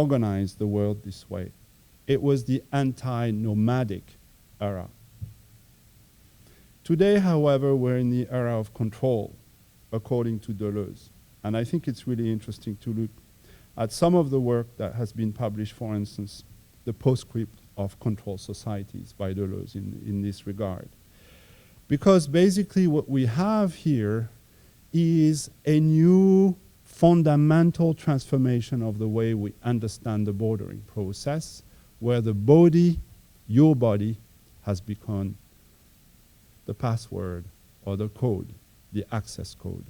organize the world this way. It was the anti-nomadic era. Today, however, we're in the era of control, according to Deleuze. And I think it's really interesting to look at some of the work that has been published, for instance, the postscript of control societies by Deleuze in this regard. Because basically what we have here is a new fundamental transformation of the way we understand the bordering process, where the body, your body, has become the password or the code, the access code.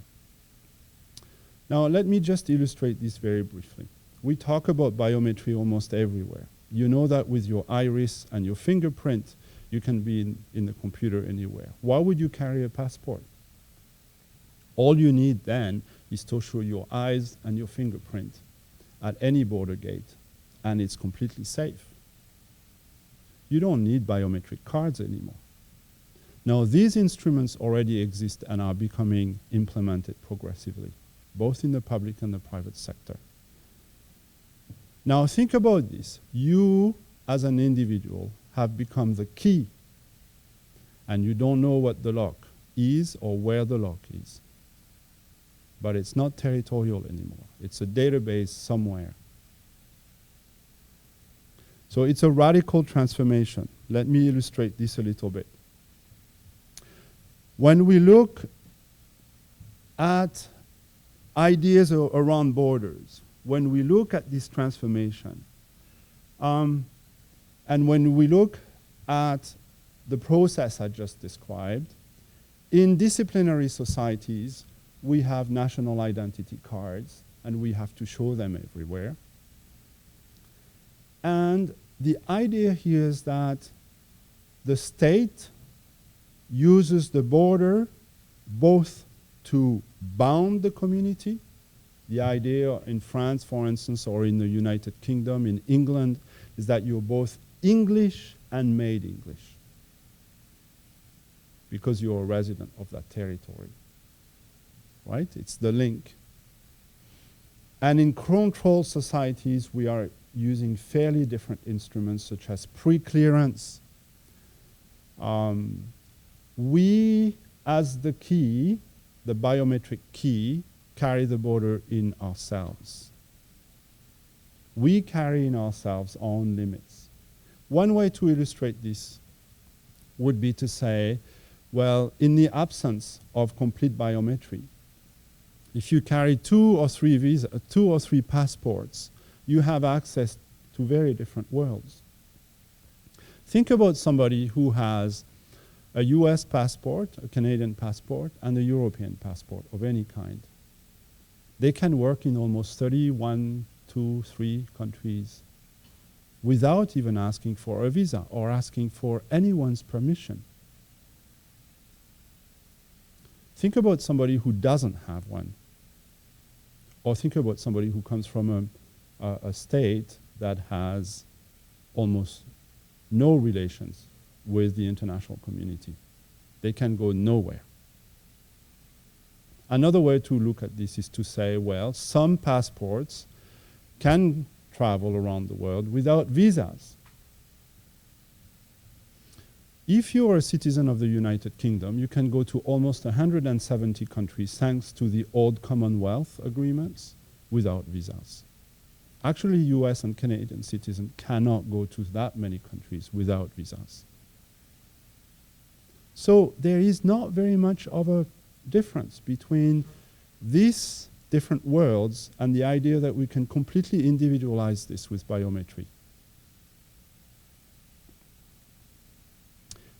Now, let me just illustrate this very briefly. We talk about biometry almost everywhere. You know that with your iris and your fingerprint, you can be in the computer anywhere. Why would you carry a passport? All you need then is to show your eyes and your fingerprint at any border gate, and it's completely safe. You don't need biometric cards anymore. Now, these instruments already exist and are becoming implemented progressively, both in the public and the private sector. Now, think about this. You, as an individual, have become the key, and you don't know what the lock is or where the lock is. But it's not territorial anymore. It's a database somewhere. So it's a radical transformation. Let me illustrate this a little bit. When we look at ideas around borders, when we look at this transformation, and when we look at the process I just described, in disciplinary societies, we have national identity cards, and we have to show them everywhere. And the idea here is that the state uses the border both to bound the community. The idea in France, for instance, or in the United Kingdom, in England, is that you're both English and made English because you're a resident of that territory. Right? It's the link. And in control societies, we are using fairly different instruments such as pre-clearance. We, as the key, the biometric key, carry the border in ourselves. We carry in ourselves our own limits. One way to illustrate this would be to say, well, in the absence of complete biometry, if you carry two or three passports, you have access to very different worlds. Think about somebody who has a US passport, a Canadian passport, and a European passport of any kind. They can work in almost 31, 2, 3 countries without even asking for a visa or asking for anyone's permission. Think about somebody who doesn't have one. Or think about somebody who comes from a state that has almost no relations with the international community. They can go nowhere. Another way to look at this is to say, well, some passports can travel around the world without visas. If you are a citizen of the United Kingdom, you can go to almost 170 countries thanks to the old Commonwealth agreements without visas. Actually, US and Canadian citizens cannot go to that many countries without visas. So there is not very much of a difference between these different worlds and the idea that we can completely individualize this with biometry.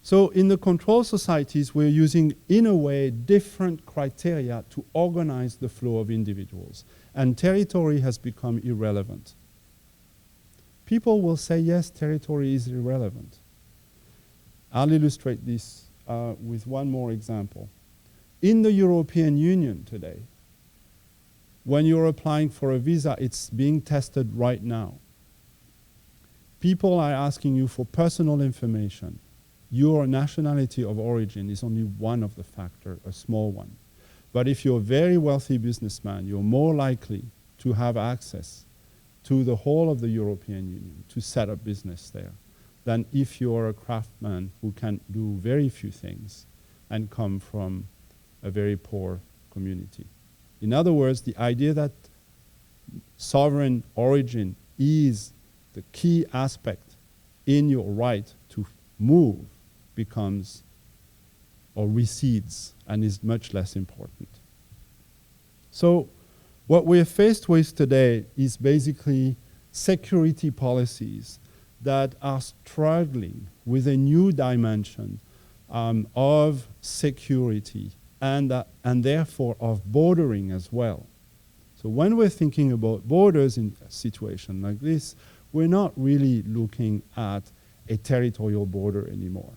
So in the control societies, we're using, in a way, different criteria to organize the flow of individuals. And territory has become irrelevant. People will say, yes, territory is irrelevant. I'll illustrate this with one more example. In the European Union today, when you're applying for a visa, it's being tested right now. People are asking you for personal information. Your nationality of origin is only one of the factors, a small one. But if you're a very wealthy businessman, you're more likely to have access to the whole of the European Union to set up business there than if you're a craftsman who can do very few things and come from a very poor community. In other words, the idea that sovereign origin is the key aspect in your right to move becomes or recedes and is much less important. So what we're faced with today is basically security policies that are struggling with a new dimension of security and therefore of bordering as well. So when we're thinking about borders in a situation like this, we're not really looking at a territorial border anymore.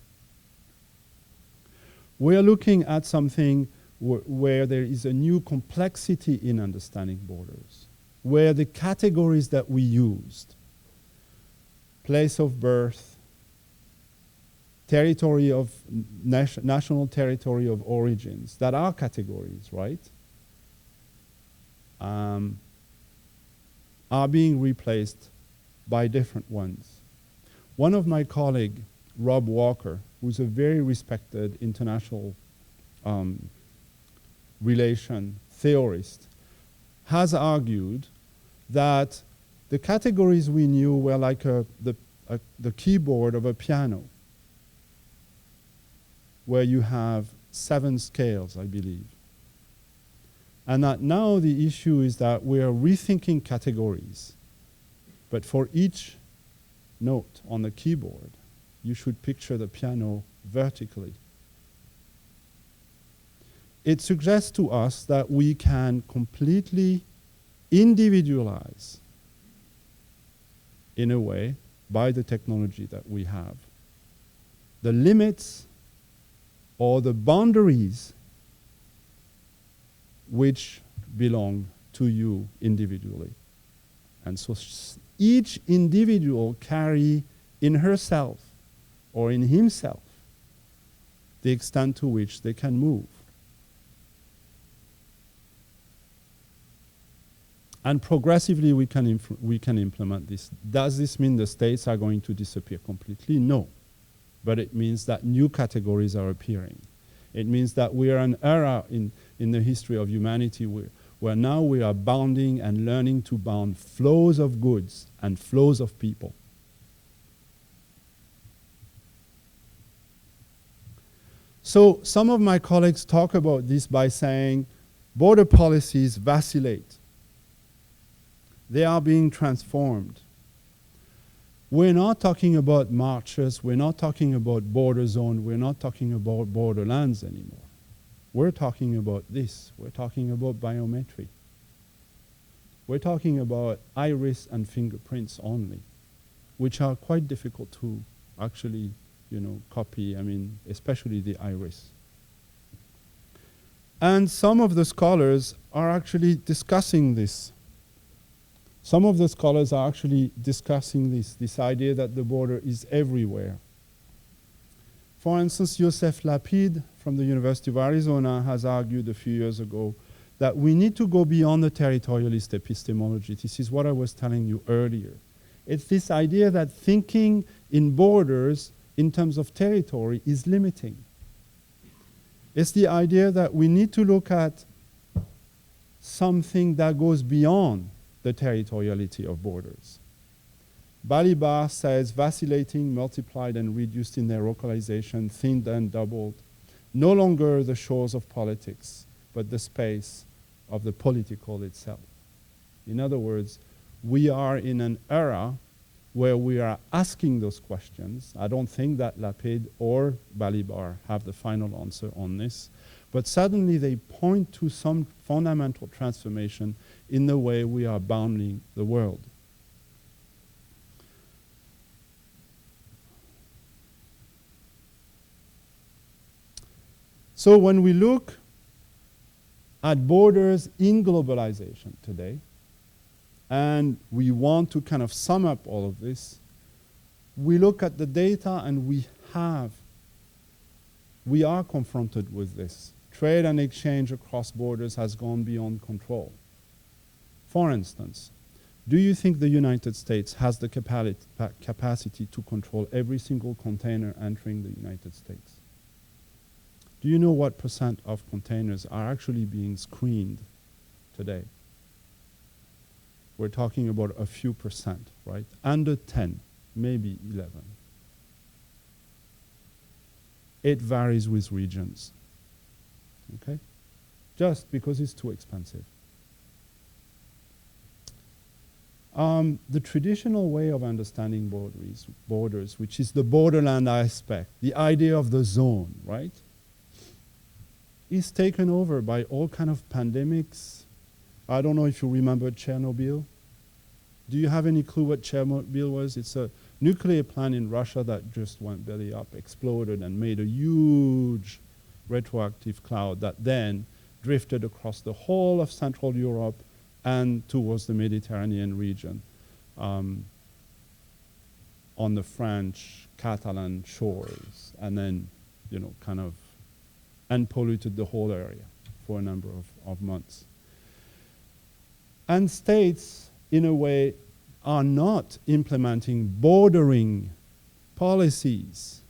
We're looking at something where there is a new complexity in understanding borders, where the categories that we used, place of birth, territory of national territory of origins, that are categories, right, are being replaced by different ones. One of my colleagues, Rob Walker, who's a very respected international relation theorist, has argued that the categories we knew were like the keyboard of a piano, where you have 7 scales, I believe. And that now the issue is that we are rethinking categories, but for each note on the keyboard, you should picture the piano vertically. It suggests to us that we can completely individualize, in a way, by the technology that we have, the limits or the boundaries which belong to you individually. And so each individual carry in herself or in himself the extent to which they can move. And progressively we can implement this. Does this mean the states are going to disappear completely? No. But it means that new categories are appearing. It means that we are an era in the history of humanity where now we are bounding and learning to bound flows of goods and flows of people. So some of my colleagues talk about this by saying border policies vacillate. They are being transformed. We're not talking about marches, we're not talking about border zone, we're not talking about borderlands anymore. We're talking about this, we're talking about biometry. We're talking about iris and fingerprints only, which are quite difficult to actually, copy, especially the iris. And some of the scholars are actually discussing this. Some of the scholars are actually discussing this idea that the border is everywhere. For instance, Joseph Lapid from the University of Arizona has argued a few years ago that we need to go beyond the territorialist epistemology. This is what I was telling you earlier. It's this idea that thinking in borders in terms of territory is limiting. It's the idea that we need to look at something that goes beyond the territoriality of borders. Balibar says vacillating, multiplied and reduced in their localization, thinned and doubled, no longer the shores of politics, but the space of the political itself. In other words, we are in an era where we are asking those questions. I don't think that Lapid or Balibar have the final answer on this, but suddenly they point to some fundamental transformation in the way we are bounding the world. So when we look at borders in globalization today, and we want to kind of sum up all of this, we look at the data and we are confronted with this. Trade and exchange across borders has gone beyond control. For instance, Do you think the United States has the capacity to control every single container entering the United States? Do you know what % of containers are actually being screened today? We're talking about a few %, right? Under 10, maybe 11. It varies with regions, okay? Just because it's too expensive. The traditional way of understanding borders, which is the borderland aspect, the idea of the zone, right, is taken over by all kind of pandemics. I don't know if you remember Chernobyl. Do you have any clue what Chernobyl was? It's a nuclear plant in Russia that just went belly up, exploded, and made a huge radioactive cloud that then drifted across the whole of Central Europe and towards the Mediterranean region, on the French, Catalan shores, and then, you know, kind of unpolluted the whole area for a number of months. And states, in a way, are not implementing bordering policies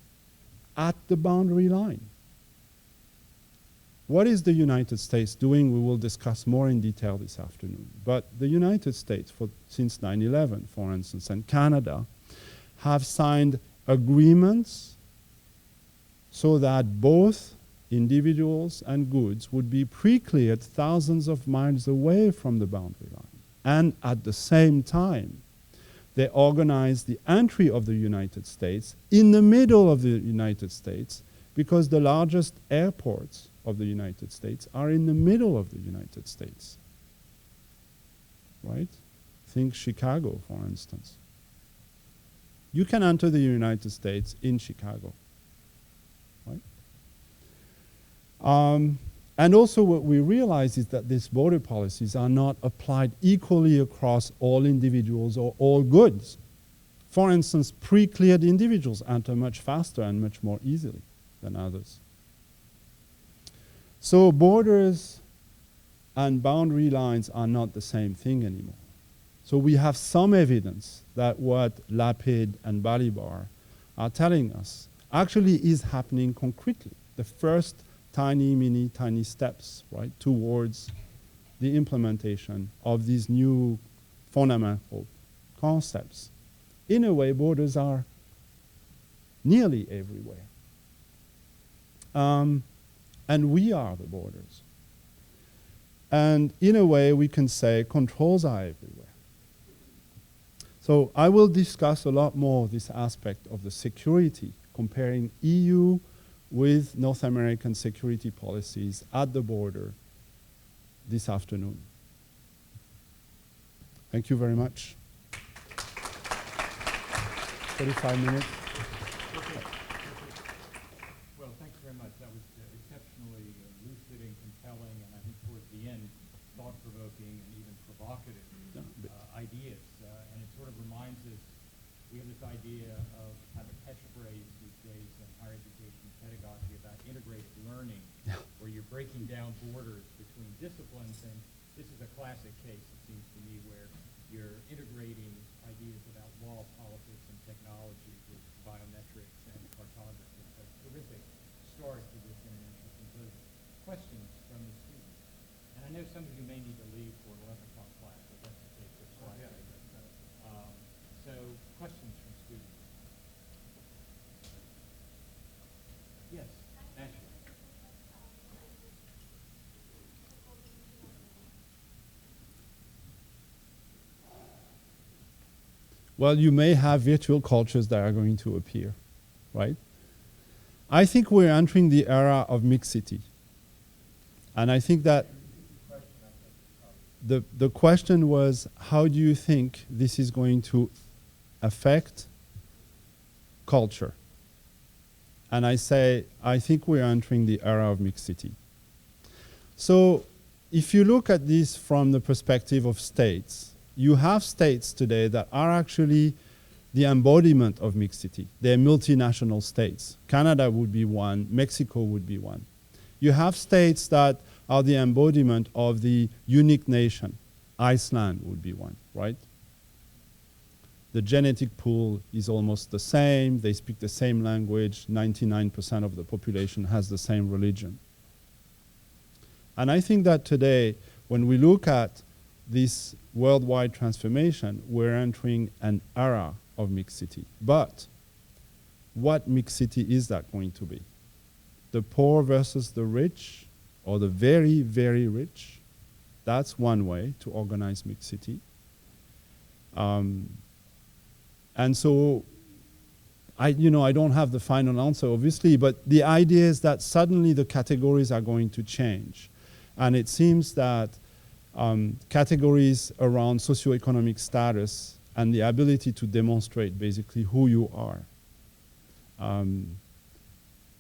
at the boundary line. What is the United States doing? We will discuss more in detail this afternoon. But the United States, since 9/11, for instance, and Canada, have signed agreements so that both individuals and goods would be pre-cleared thousands of miles away from the boundary line. And at the same time, they organize the entry of the United States in the middle of the United States, because the largest airports of the United States are in the middle of the United States, right? Think Chicago, for instance. You can enter the United States in Chicago, right? And also what we realize is that these border policies are not applied equally across all individuals or all goods. For instance, pre-cleared individuals enter much faster and much more easily than others. So borders and boundary lines are not the same thing anymore. So we have some evidence that what Lapid and Balibar are telling us actually is happening concretely. The first tiny steps, right, towards the implementation of these new fundamental concepts. In a way, borders are nearly everywhere. And we are the borders. And in a way, we can say controls are everywhere. So I will discuss a lot more this aspect of the security, comparing EU with North American security policies at the border this afternoon. Thank you very much. 35 minutes. Well, thanks very much. That was exceptionally lucid and compelling, and I think towards the end, thought-provoking and even provocative ideas. And it sort of reminds us, we have this idea of kind of a catchphrase these days in higher education pedagogy about integrated learning, where you're breaking down borders between disciplines, and this is a classic case, it seems to me, where you're integrating ideas about law, politics, and technology with biometrics and cartography. So terrific start to this interesting program. Questions from the students? And I know some of you may need to leave for an 11 o'clock class, but that's the case of slide. So questions from students? Yes, Ashley. Well, you may have virtual cultures that are going to appear, right? I think we're entering the era of mixity. And I think that the question was, how do you think this is going to affect culture? And I say, I think we're entering the era of mixity. So if you look at this from the perspective of states, you have states today that are actually the embodiment of mixity. They're multinational states. Canada would be one, Mexico would be one. You have states that are the embodiment of the unique nation. Iceland would be one, right? The genetic pool is almost the same. They speak the same language. 99% of the population has the same religion. And I think that today, when we look at this worldwide transformation, we're entering an era of mixity. But what mixity is that going to be? The poor versus the rich, or the very, very rich? That's one way to organize mixity. And so, I don't have the final answer, obviously, but the idea is that suddenly the categories are going to change. And it seems that categories around socioeconomic status and the ability to demonstrate basically who you are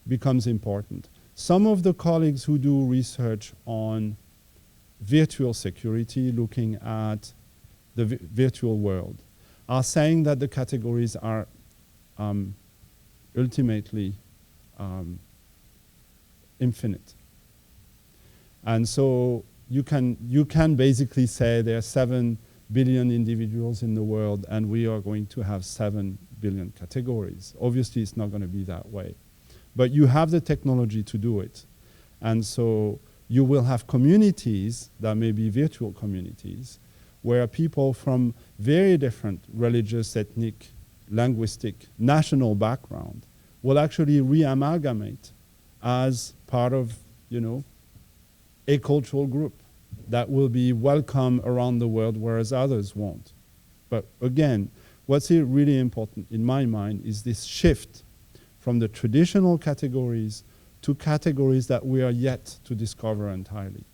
becomes important. Some of the colleagues who do research on virtual security, looking at the virtual world, are saying that the categories are ultimately infinite. And so you can basically say there are 7 billion individuals in the world and we are going to have 7 billion categories. Obviously, it's not going to be that way. But you have the technology to do it. And so you will have communities that may be virtual communities where people from very different religious, ethnic, linguistic, national background will actually re-amalgamate as part of, a cultural group that will be welcome around the world, whereas others won't. But again, what's really important in my mind is this shift from the traditional categories to categories that we are yet to discover entirely.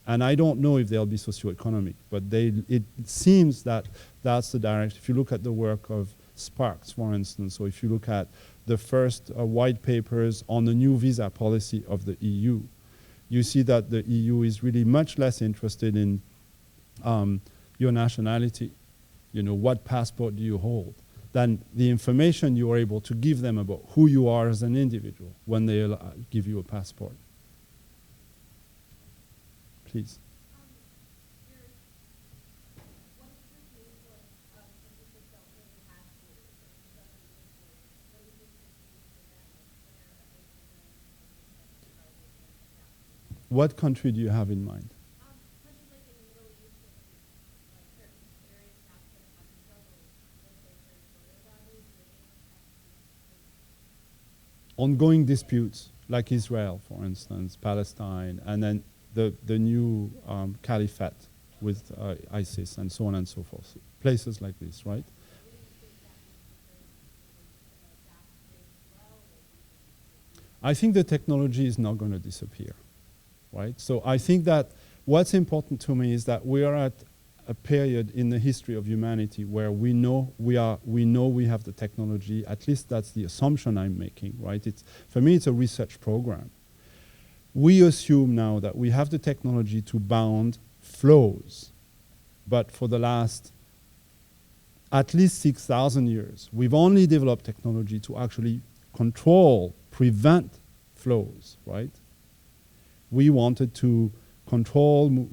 And I don't know if they'll be socioeconomic, but it seems that that's the direction. If you look at the work of Sparks, for instance, or if you look at the first white papers on the new visa policy of the EU, you see that the EU is really much less interested in your nationality, what passport do you hold, than the information you are able to give them about who you are as an individual when they give you a passport. Please. What country do you have in mind? Ongoing disputes, like Israel, for instance, Palestine, and then the new caliphate with ISIS, and so on and so forth. Places like this, right? I think the technology is not going to disappear, right? So I think that what's important to me is that we are at a period in the history of humanity where we know we have the technology. At least that's the assumption I'm making, right? For me, it's a research program. We assume now that we have the technology to bound flows, but for the last at least 6,000 years, we've only developed technology to actually control, prevent flows, right? We wanted to control